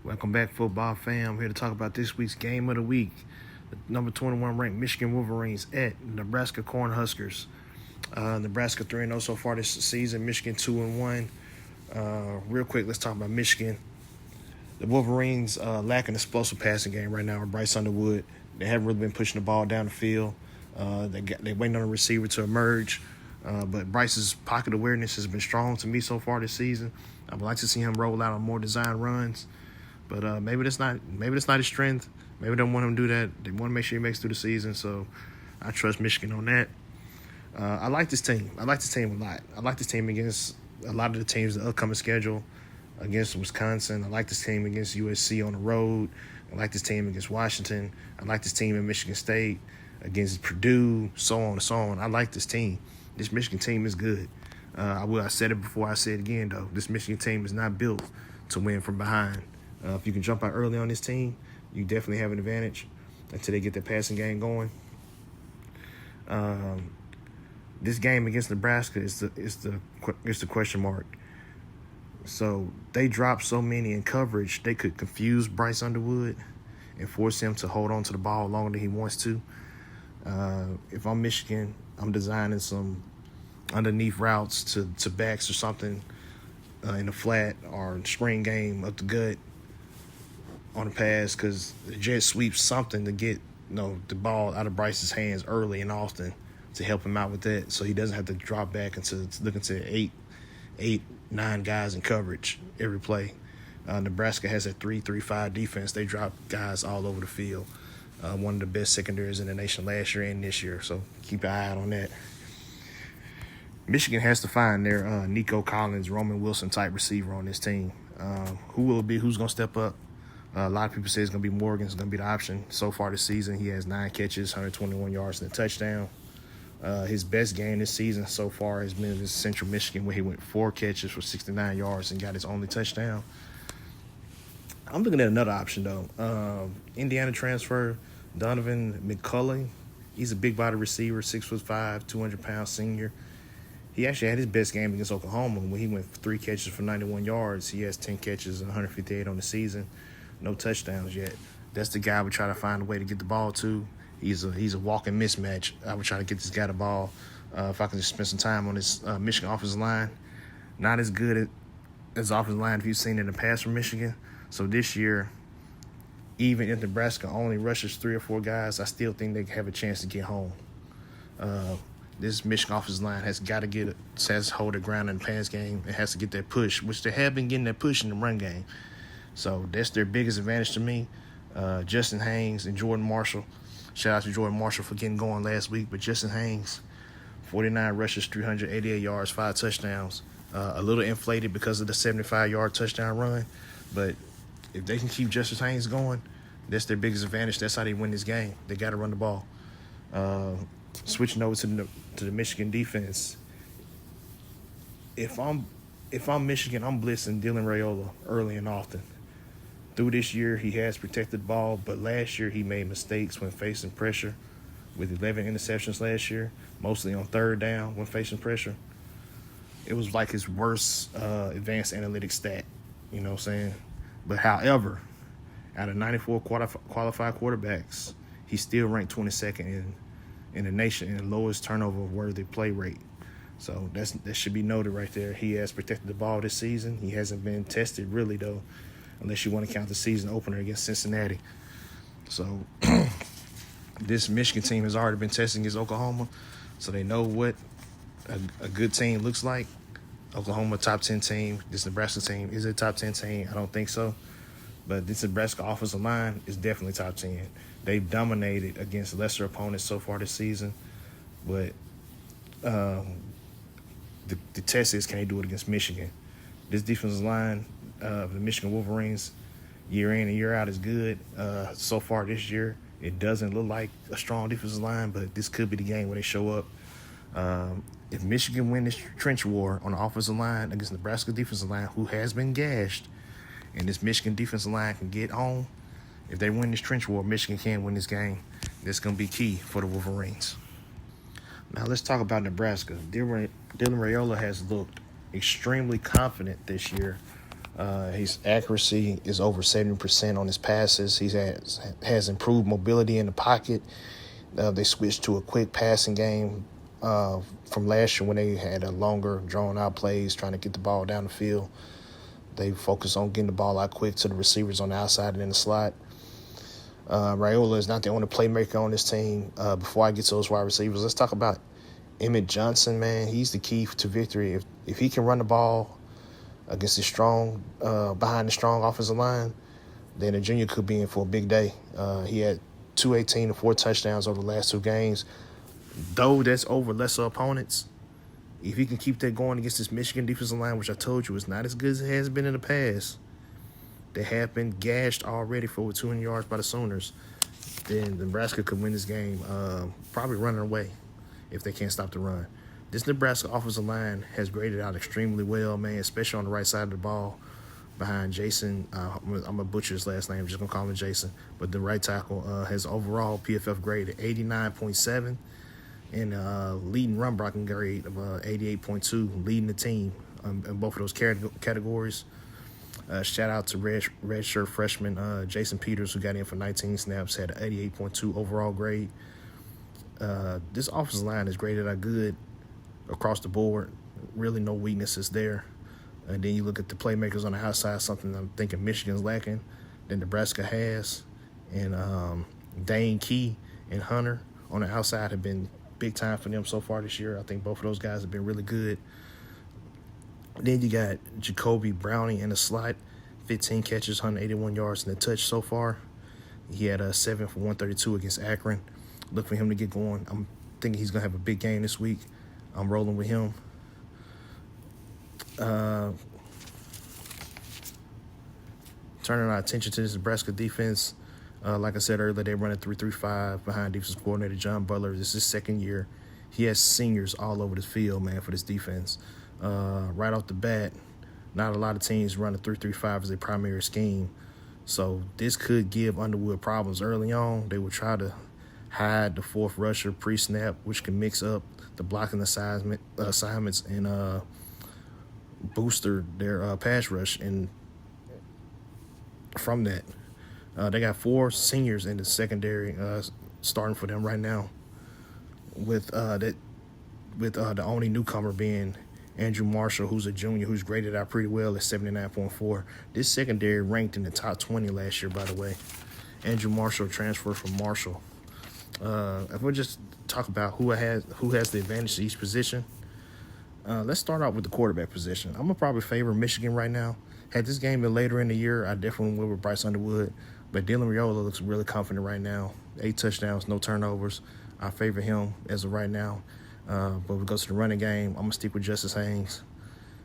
Welcome back, football fam. Here to talk about this week's game of the week. The number 21 ranked Michigan Wolverines at Nebraska Cornhuskers. Nebraska 3-0 so far this season. Michigan 2-1. Real quick, let's talk about Michigan. The Wolverines lack an explosive passing game right now with Bryce Underwood. They haven't really been pushing the ball down the field. They're waiting on a receiver to emerge. But Bryce's pocket awareness has been strong to me so far this season. I would like to see him roll out on more design runs. But maybe that's not his strength. Maybe they don't want him to do that. They want to make sure he makes it through the season. So I trust Michigan on that. I like this team. I like this team a lot. I like this team against a lot of the teams in the upcoming schedule. Against Wisconsin. I like this team against USC on the road. I like this team against Washington. I like this team in Michigan State against Purdue, so on and so on. I like this team. This Michigan team is good. I said it before, I say it again, though. This Michigan team is not built to win from behind. If you can jump out early on this team, you definitely have an advantage until they get their passing game going. This game against Nebraska is the question mark. So they dropped so many in coverage, they could confuse Bryce Underwood and force him to hold on to the ball longer than he wants to. If I'm Michigan, I'm designing some underneath routes to backs or something in the flat or screen game up the gut on the pass, because the jet sweeps something to get the ball out of Bryce's hands early and often to help him out with that, so he doesn't have to drop back into looking to 9 guys in coverage every play. Nebraska has a 3-3-5 defense. They drop guys all over the field. One of the best secondaries in the nation last year and this year, so keep an eye out on that. Michigan has to find their Nico Collins, Roman Wilson type receiver on this team. Who will it be? Who's going to step up? A lot of people say it's going to be Morgan's going to be the option. So far this season, he has 9 catches, 121 yards, and a touchdown. His best game this season so far has been against Central Michigan, where he went 4 catches for 69 yards and got his only touchdown. I'm looking at another option, though. Indiana transfer, Donovan McCulley. He's a big body receiver, 6'5", 200-pound senior. He actually had his best game against Oklahoma when he went 3 catches for 91 yards. He has 10 catches and 158 on the season. No touchdowns yet. That's the guy I would try to find a way to get the ball to. He's a walking mismatch. I would try to get this guy the ball. If I can just spend some time on this Michigan offensive line. Not as good as offensive line if you've seen in the past from Michigan. So this year, even if Nebraska only rushes 3 or 4 guys, I still think they have a chance to get home. This Michigan offensive line has got to hold their ground in the pass game. It has to get that push, which they have been getting that push in the run game. So that's their biggest advantage to me. Justin Haynes and Jordan Marshall. Shout out to Jordan Marshall for getting going last week. But Justin Haynes, 49 rushes, 388 yards, 5 touchdowns. A little inflated because of the 75-yard touchdown run. But if they can keep Justin Haynes going, that's their biggest advantage. That's how they win this game. They got to run the ball. Switching over to the Michigan defense. If I'm Michigan, I'm blitzing Dylan Raiola early and often. Through this year, he has protected the ball, but last year he made mistakes when facing pressure with 11 interceptions last year, mostly on 3rd down when facing pressure. It was like his worst advanced analytics stat, you know what I'm saying? But however, out of 94 qualified quarterbacks, he's still ranked 22nd in the nation in the lowest turnover-worthy play rate. So that should be noted right there. He has protected the ball this season. He hasn't been tested really, though, unless you want to count the season opener against Cincinnati. So this Michigan team has already been testing against Oklahoma, so they know what a good team looks like. Oklahoma, top 10 team. This Nebraska team, is it a top 10 team? I don't think so. But this Nebraska offensive line is definitely top 10. They've dominated against lesser opponents so far this season. But the test is, can they do it against Michigan? This defensive line of the Michigan Wolverines, year in and year out, is good. So far this year, it doesn't look like a strong defensive line, but this could be the game where they show up. If Michigan win this trench war on the offensive line against Nebraska defensive line, who has been gashed, and this Michigan defensive line can get home, if they win this trench war, Michigan can win this game. That's going to be key for the Wolverines. Now let's talk about Nebraska. Dylan Raiola has looked extremely confident this year. His accuracy is over 70% on his passes. He has improved mobility in the pocket. They switched to a quick passing game from last year when they had a longer, drawn-out plays trying to get the ball down the field. They focus on getting the ball out quick to the receivers on the outside and in the slot. Raiola is not the only playmaker on this team. Before I get to those wide receivers, let's talk about Emmett Johnson, man. He's the key to victory. If he can run the ball against the behind the strong offensive line, then the junior could be in for a big day. He had 218 and 4 touchdowns over the last 2 games. Though that's over lesser opponents, if he can keep that going against this Michigan defensive line, which I told you is not as good as it has been in the past, they have been gashed already for over 200 yards by the Sooners, then Nebraska could win this game, probably running away if they can't stop the run. This Nebraska offensive line has graded out extremely well, man, especially on the right side of the ball behind Jason. I'm going to butcher his last name. I'm just going to call him Jason. But the right tackle has overall PFF grade at 89.7 and leading run blocking grade of 88.2, leading the team in both of those categories. Shout out to redshirt freshman Jason Peters, who got in for 19 snaps, had an 88.2 overall grade. This offensive line is graded out good across the board. Really no weaknesses there. And then you look at the playmakers on the outside, something I'm thinking Michigan's lacking that Nebraska has. And Dane Key and Hunter on the outside have been big time for them so far this year. I think both of those guys have been really good. Then you got Jacoby Browning in the slot, 15 catches, 181 yards and a touch so far. He had a 7 for 132 against Akron. Look for him to get going. I'm thinking he's going to have a big game this week. I'm rolling with him. Turning our attention to this Nebraska defense. Like I said earlier, they run a 3-3-5 behind defensive coordinator John Butler. This is his second year. He has seniors all over the field, man, for this defense. Right off the bat, not a lot of teams run a 3-3-5 as their primary scheme. So this could give Underwood problems early on. They will try to hide the fourth rusher pre-snap, which can mix up the blocking assignments and booster their pass rush. And from that, they got 4 seniors in the secondary starting for them right now, with the only newcomer being Andrew Marshall, who's a junior, who's graded out pretty well at 79.4. This secondary ranked in the top 20 last year, by the way. Andrew Marshall transferred from Marshall. If we just talk about who has the advantage to each position, let's start out with the quarterback position. I'm going to probably favor Michigan right now. Had this game been later in the year, I definitely would with Bryce Underwood. But Dylan Raiola looks really confident right now. 8 touchdowns, no turnovers. I favor him as of right now. But we go to the running game, I'm going to stick with Justice Haynes.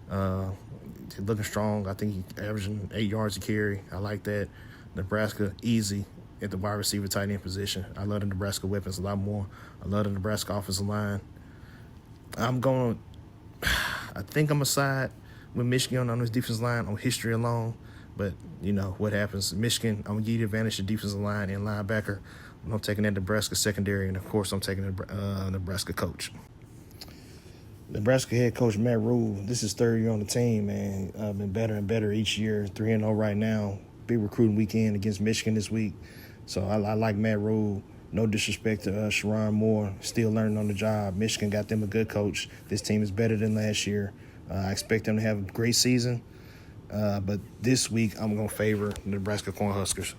He's looking strong. I think he's averaging 8 yards a carry. I like that. Nebraska, easy at the wide receiver tight end position. I love the Nebraska weapons a lot more. I love the Nebraska offensive line. I think I'm going to side with Michigan on this defensive line on history alone. But, you know, what happens? Michigan, I'm going to give you the advantage of defensive line and linebacker. I'm taking that Nebraska secondary, and, of course, I'm taking the Nebraska coach. Nebraska head coach Matt Rule, this is 3rd year on the team, man. Been better and better each year, 3-0 right now. Big recruiting weekend against Michigan this week. So I like Matt Rule. No disrespect to Sharon Moore, still learning on the job. Michigan got them a good coach. This team is better than last year. I expect them to have a great season. But this week, I'm going to favor the Nebraska Cornhuskers.